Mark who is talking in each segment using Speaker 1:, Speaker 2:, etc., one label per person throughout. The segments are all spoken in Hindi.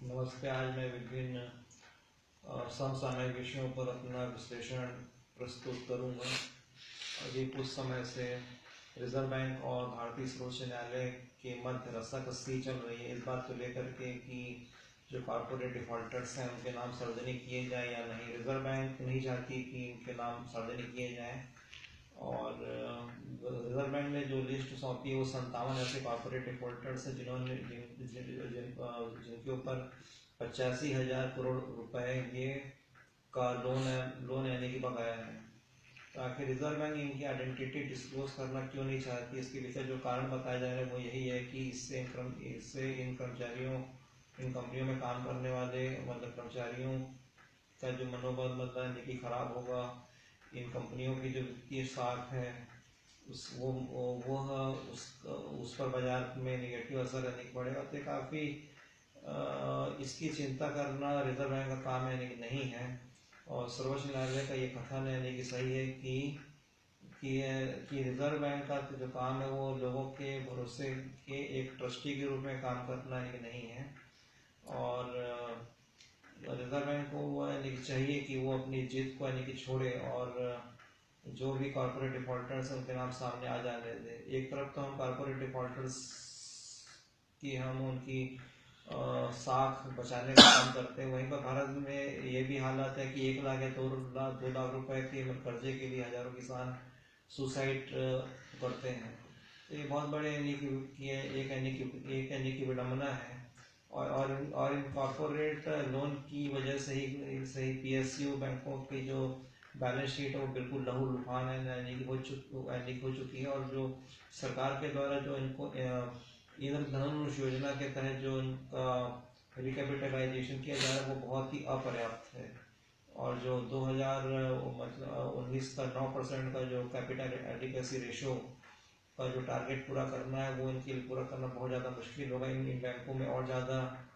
Speaker 1: नमस्ते। आज मैं विभिन्न समसामयिक विषयों पर अपना विश्लेषण प्रस्तुत करूंगा। अभी कुछ समय से रिजर्व बैंक और भारतीय सर्वोच्च न्यायालय के मध्य रस्साकसी चल रही है इस बात को लेकर के कि जो कॉर्पोरेट डिफॉल्टर्स हैं उनके नाम सार्वजनिक किए जाए या नहीं। रिजर्व बैंक नहीं चाहती कि इनके नाम सार्वजनिक किए जाएं और रिजर्व बैंक ने जो लिस्ट सौंपी है वो 57 ऐसे कॉर्पोरेट डिफॉल्टर्स हैं जिनके ऊपर 85,000 करोड़ रुपए ये का लोन यानी कि बकाया है। तो आखिर रिजर्व बैंक इनकी आइडेंटिटी डिस्क्लोज करना क्यों नहीं चाहती, इसके पीछे जो कारण बताया जा रहा है वो यही है कि इससे इन कंपनियों में काम करने वाले कर्मचारियों का जो मनोबल यानी कि खराब होगा। इन कंपनियों की जो वित्तीय साख है उस पर बाजार में निगेटिव असर यानी कि पड़ेगा। तो काफ़ी इसकी चिंता करना रिजर्व बैंक का काम यानी कि नहीं है। और सर्वोच्च न्यायालय का ये कथन यानी कि सही है कि रिजर्व बैंक का जो काम है वो लोगों के भरोसे के एक ट्रस्टी के रूप में काम करना यानी कि नहीं है। और रिजर्व बैंक को वो यानी कि चाहिए कि वो अपनी जिद को यानी कि छोड़े और जो भी कॉर्पोरेट डिफॉल्टर्स हैं उनके नाम सामने आ जाने दे। एक तरफ तो हम कॉर्पोरेट डिफॉल्टर्स की हम उनकी साख बचाने का काम करते हैं, वहीं पर भारत में ये भी हालात है कि 1 लाख या 2 लाख रुपए के कर्जे के लिए हजारों किसान सुसाइड करते हैं। तो ये बहुत बड़े एक विडम्बना है। और इन कॉर्पोरेट लोन की वजह से ही PSU बैंकों की जो बैलेंस शीट है वो बिल्कुल लहूलुहान है यानी कि हो चुकी है। और जो सरकार के द्वारा जो इनको धनुष योजना के तहत जो इनका रिकैपिटलाइजेशन किया जा रहा है वो बहुत ही अपर्याप्त है। और जो 2019 का 9% का जो कैपिटल एडिक्वेसी रेशो का जो टारगेट पूरा करना है वो इनके लिए पूरा करना बहुत ज़्यादा मुश्किल होगा। इन बैंकों में और ज़्यादा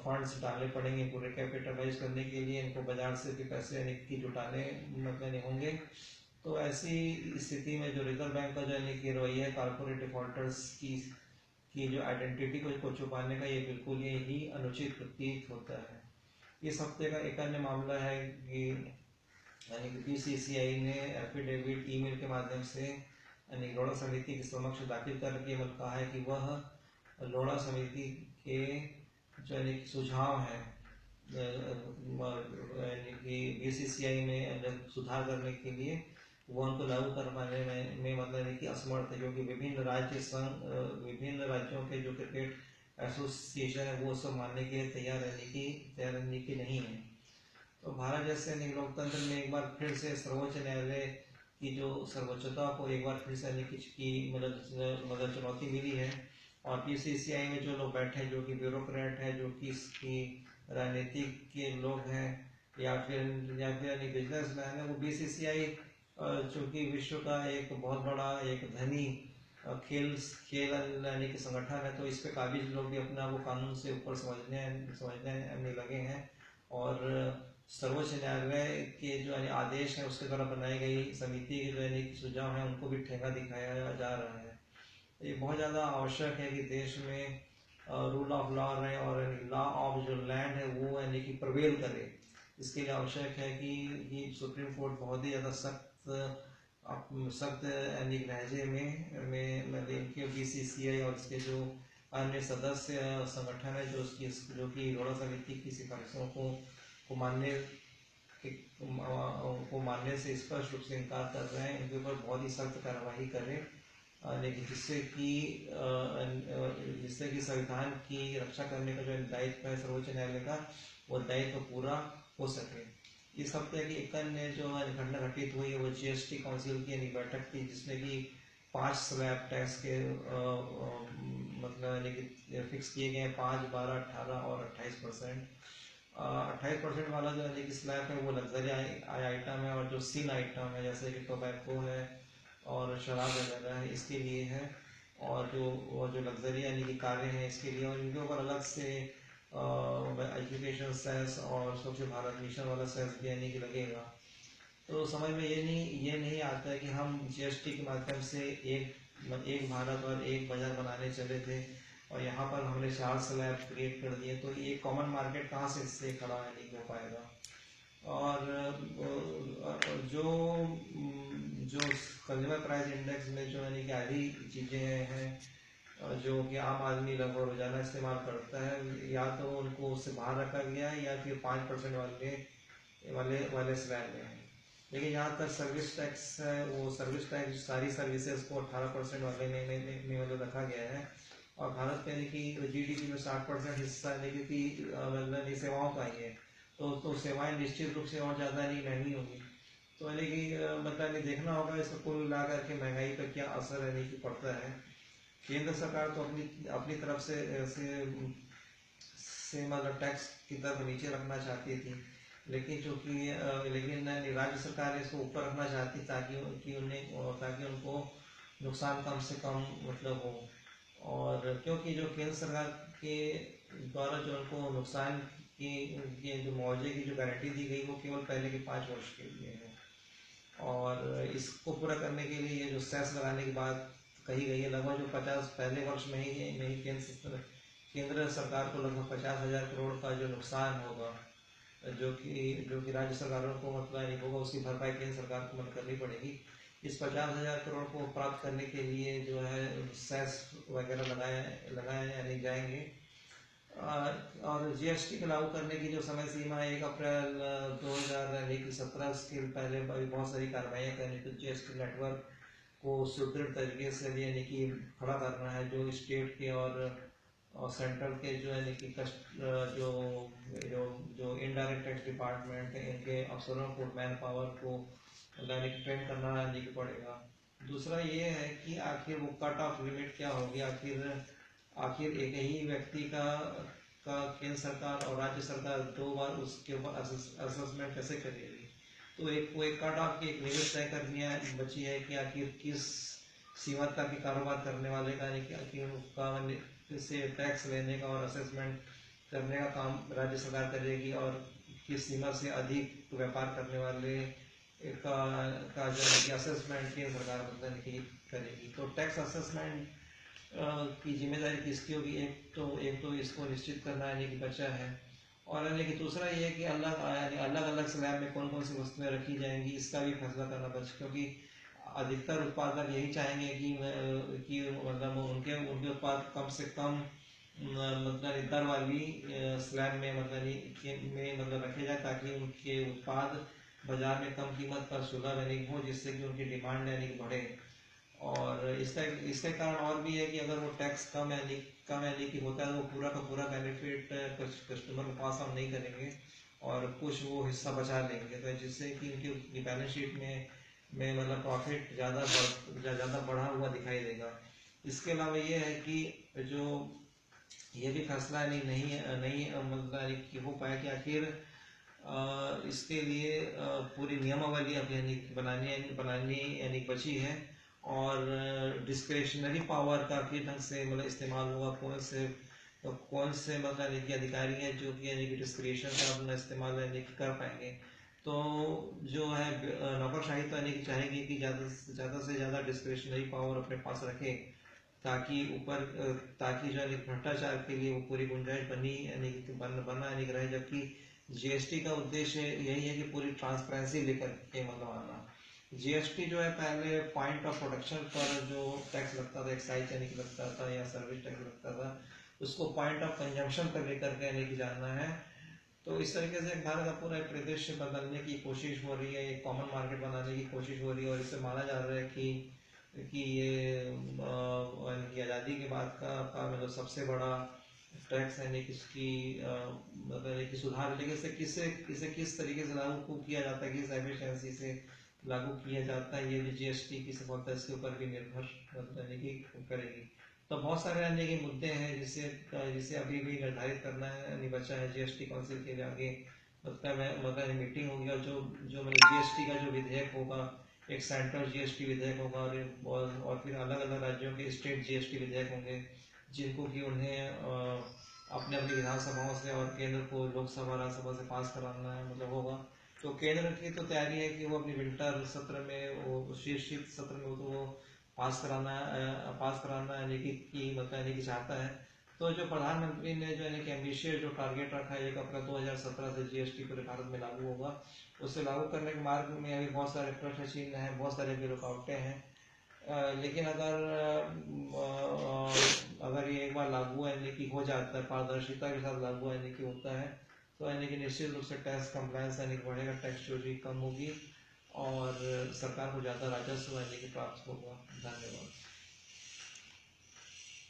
Speaker 1: फंड्स डालने पड़ेंगे पूरे कैपिटलाइज करने के लिए। इनको बाजार से भी पैसे यानी कि जुटाने होंगे। तो ऐसी स्थिति में जो रिजर्व बैंक का जो यानी कि रवैया है कॉर्पोरेट डिफॉल्टर्स की जो आइडेंटिटी को छुपाने का, ये बिल्कुल ही अनुचित प्रतीत होता है। इस हफ्ते का एक अन्य मामला है कि यानी कि BCCI ने एफिडेविट ईमेल के माध्यम से यानी लोढ़ा समिति के समक्ष दाखिल करके कहा है कि वह लोढ़ा समिति के जो यानी सुझाव है यानी कि BCCI में सुधार करने के लिए वो उनको लागू कर पाने में मतलब कि असमर्थ है, क्योंकि विभिन्न राज्यों के जो क्रिकेट एसोसिएशन है वो सब मानने के लिए तैयार रहने की नहीं है। तो भारत जैसे लोकतंत्र में एक बार फिर से सर्वोच्च न्यायालय की जो सर्वोच्चता को एक बार फिर से मतलब चुनौती मिली है। और BCCI में जो लोग बैठे हैं जो कि ब्यूरोक्रेट है, जो कि इसकी राजनीतिक के लोग हैं या फिर बिजनेसमैन है, वो BCCI चूँकि विश्व का एक बहुत बड़ा एक धनी खेल यानी कि संगठन है, तो इस पे काबिज लोग भी अपना वो कानून से ऊपर समझने लगे हैं। और सर्वोच्च न्यायालय के जो आदेश है उसके द्वारा बनाई गई समिति के जो यानी कि सुझाव है उनको भी ठेंगा दिखाया जा रहा है। ये बहुत ज़्यादा आवश्यक है कि देश में रूल ऑफ लॉ रहे और लॉ ऑफ जो लैंड है वो यानी कि प्रवेल करे। इसके लिए आवश्यक है कि सुप्रीम कोर्ट बहुत ही ज़्यादा सख्त यानी लहजे में इनके BCCI और इसके जो अन्य सदस्य संगठन है जो कि लोढ़ा समिति की सिफारिशों को मानने से स्पष्ट रूप से इनकार कर रहे हैं, इनके ऊपर बहुत ही सख्त कार्रवाई करें लेकिन जिससे कि संविधान की रक्षा करने का जो दायित्व है सर्वोच्च न्यायालय का वो दायित्व पूरा हो सके। इस हफ्ते की एक अन्य जो घटना घटित हुई है वो GST काउंसिल की बैठक थी, जिसमें कि 5 स्लैब टैक्स के मतलब फिक्स किए गए हैं, 5, 12, 18 और 28%। 28% वाला जो यानी कि स्लैब है वो लग्जरी आइटम है और जो सीन आइटम है जैसे कि टोबैको है और शराब वगैरह है इसके लिए है। और जो लग्जरी यानी कि कारें हैं इसके लिए, और इनके ऊपर अलग से एजुकेशन सेस और स्वच्छ भारत मिशन वाला सेस भी यानी कि लगेगा। तो समझ में ये नहीं आता है कि हम GST के माध्यम से एक भारत और एक बाजार बनाने चले थे और यहाँ पर हमने 4 स्लैब क्रिएट कर दिए, तो ये कॉमन मार्केट कहाँ से इससे खड़ा नहीं हो पाएगा। और जो जो कंज्यूमर प्राइस इंडेक्स में जो यानी कि आधी चीज़ें हैं जो कि आम आदमी लगभग रोजाना इस्तेमाल करता है, या तो उनको उससे बाहर रखा गया है या फिर 5% वाले स्लैब में है। लेकिन जहाँ तक सर्विस टैक्स है, वो सर्विस टैक्स सारी सर्विसेज को 18% वाले में मतलब रखा गया है। और भारत में यानी कि GDP में 60% हिस्सा यानी कि मतलब सेवाओं का ही है, तो सेवाएं निश्चित रूप से और ज़्यादा नहीं महंगी होंगी। तो यानी कि मतलब देखना होगा इसको कुल मिला करके महंगाई पर क्या असर यानी कि पड़ता है। केंद्र सरकार तो अपनी तरफ से मतलब टैक्स की दर नीचे रखना चाहती थी, लेकिन लेकिन राज्य सरकार इसको ऊपर रखना चाहती ताकि उनको नुकसान कम से कम मतलब हो। और क्योंकि जो केंद्र सरकार के द्वारा जो उनको नुकसान की जो मुआवजे की जो गारंटी दी गई वो केवल पहले के 5 वर्ष के लिए है। और इसको पूरा करने के लिए जो सेस लगाने की बात कही गई है, लगभग जो 50 पहले वर्ष में ही केंद्र सरकार को लगभग 50,000 करोड़ का जो नुकसान होगा, जो कि राज्य सरकारों को मतलब नहीं होगा, उसकी भरपाई केंद्र सरकार को मतलब करनी पड़ेगी। इस 50,000 करोड़ को प्राप्त करने के लिए जो है सेस वगैरह लगाए यानी जाएंगे। और GST को लागू करने की जो समय सीमा है 1 अप्रैल 2017 के पहले बहुत सारी कार्रवाइयाँ करनी, तो GST नेटवर्क को सुदृढ़ तरीके से यानी कि खड़ा करना है, जो स्टेट के और सेंट्रल के जो यानी कि जो जो जो इनडायरेक्ट टैक्स डिपार्टमेंट है, इनके अफसरों को, मैन पावर को यानी कि ट्रेन करना यानी कि पड़ेगा। दूसरा ये है कि आखिर वो कट ऑफ लिमिट क्या होगी, आखिर एक ही व्यक्ति का केंद्र सरकार और राज्य सरकार 2 बार उसके ऊपर असेसमेंट कैसे करेगी। तो एक कट ऑफ की एक लिमिट तय करनी बची है कि आखिर किस सीमा तक के कारोबार करने वाले का से टैक्स लेने का और असेसमेंट करने का काम राज्य सरकार करेगी, और किस सीमा से अधिक व्यापार करने वाले का जो असेसमेंट केंद्र सरकार करेगी। तो टैक्स असेसमेंट की जिम्मेदारी किसकी होगी। एक तो इसको निश्चित करना यानी कि बचा है, और यानी कि दूसरा ये है कि अलग अलग स्लैब में कौन कौन सी वस्तुएं रखी जाएंगी, इसका भी फैसला करना बचा, क्योंकि अधिकतर उत्पादक यही चाहेंगे कि मतलब उनके उत्पाद कम से कम मतलब दर वाली स्लैब में मतलब रखे जाए, ताकि उनके उत्पाद बाजार में कम कीमत पर सुलभ यानी हो, जिससे कि उनकी डिमांड यानी कि बढ़े। और इसका कारण और भी है कि अगर वो टैक्स कम यानी कि होता है, वो पूरा का पूरा बेनिफिट कस्टमर को पास ऑन नहीं करेंगे और कुछ वो हिस्सा बचा लेंगे, तो जिससे कि उनकी बैलेंस शीट में मतलब प्रॉफिट ज़्यादा बढ़ा हुआ दिखाई देगा। इसके अलावा ये है कि जो ये भी फैसला नहीं मतलब हो पाया कि आखिर इसके लिए पूरी नियमावली अब यानी बनानी यानी बची है, और डिस्क्रिशनरी पावर का किस ढंग से मतलब इस्तेमाल होगा, कौन से मतलब कि अधिकारी हैं जो कि यानी कि डिस्क्रिशन का अपना इस्तेमाल यानी कि कर पाएंगे। तो जो है नौकरशाही तो यानी कि चाहेगी कि ज़्यादा से ज़्यादा डिस्क्रिशनरी पावर अपने पास रखे, ताकि जो है भ्रष्टाचार के लिए वो पूरी गुंजाइश बना यानी कि रहे। जबकि GST का उद्देश्य यही है कि पूरी ट्रांसपेरेंसी लेकर के मतलब आना। GST जो है पहले पॉइंट ऑफ प्रोडक्शन पर जो टैक्स लगता था, एक्साइज यानी कि लगता था, या सर्विस टैक्स लगता था, उसको पॉइंट ऑफ कंजम्पशन पर लेकर के यानी कि जाना है। तो इस तरीके से भारत का पूरा परिदृश्य बदलने की कोशिश हो रही है, एक कॉमन मार्केट बनाने की कोशिश हो रही है, और इससे माना जा रहा है कि ये आज़ादी के बाद का मतलब सबसे बड़ा टैक्स यानी कि इसकी मतलब कि सुधार, लेकिन इसे किस तरीके से लागू किया जाता है, किस एफिशिएंसी से लागू किया जाता है, ये भी GST की सफलता इसके ऊपर भी निर्भर करेगी। तो बहुत सारे अन्य के मुद्दे हैं जिसे अभी भी निर्धारित करना है बचा है। GST काउंसिल के आगे मतलब मीटिंग होगी, और जो मतलब GST का जो विधेयक होगा, एक सेंट्रल GST विधेयक होगा, और फिर अलग अलग राज्यों के स्टेट GST विधेयक होंगे, जिनको कि उन्हें अपने अपनी विधानसभाओं से और केंद्र को लोकसभा राज्यसभा से पास कराना है मतलब होगा। तो केंद्र की तो तैयारी है कि वो अपनी विंटर सत्र में, वो शीत सत्र में तो वो पास कराना यानी कि मतलब यानी कि चाहता है। तो जो प्रधानमंत्री ने जो यानी कि एम्बिशियस जो टारगेट रखा है 1 अप्रैल 2017 से जीएसटी पूरे भारत में लागू होगा, उसे लागू करने के मार्ग में अभी बहुत सारे प्रश्न चिन्ह हैं, बहुत सारे भी रुकावटें हैं। लेकिन अगर ये एक बार लागू यानी कि हो जाता है, पारदर्शिता के साथ लागू यानी कि होता है, तो यानी कि निश्चित रूप से टैक्स कंप्लायंस यानी कि बढ़ेगा, टैक्स चोरी कम होगी और सरकार को ज़्यादा राजस्व यानी कि प्राप्त होगा। धन्यवाद।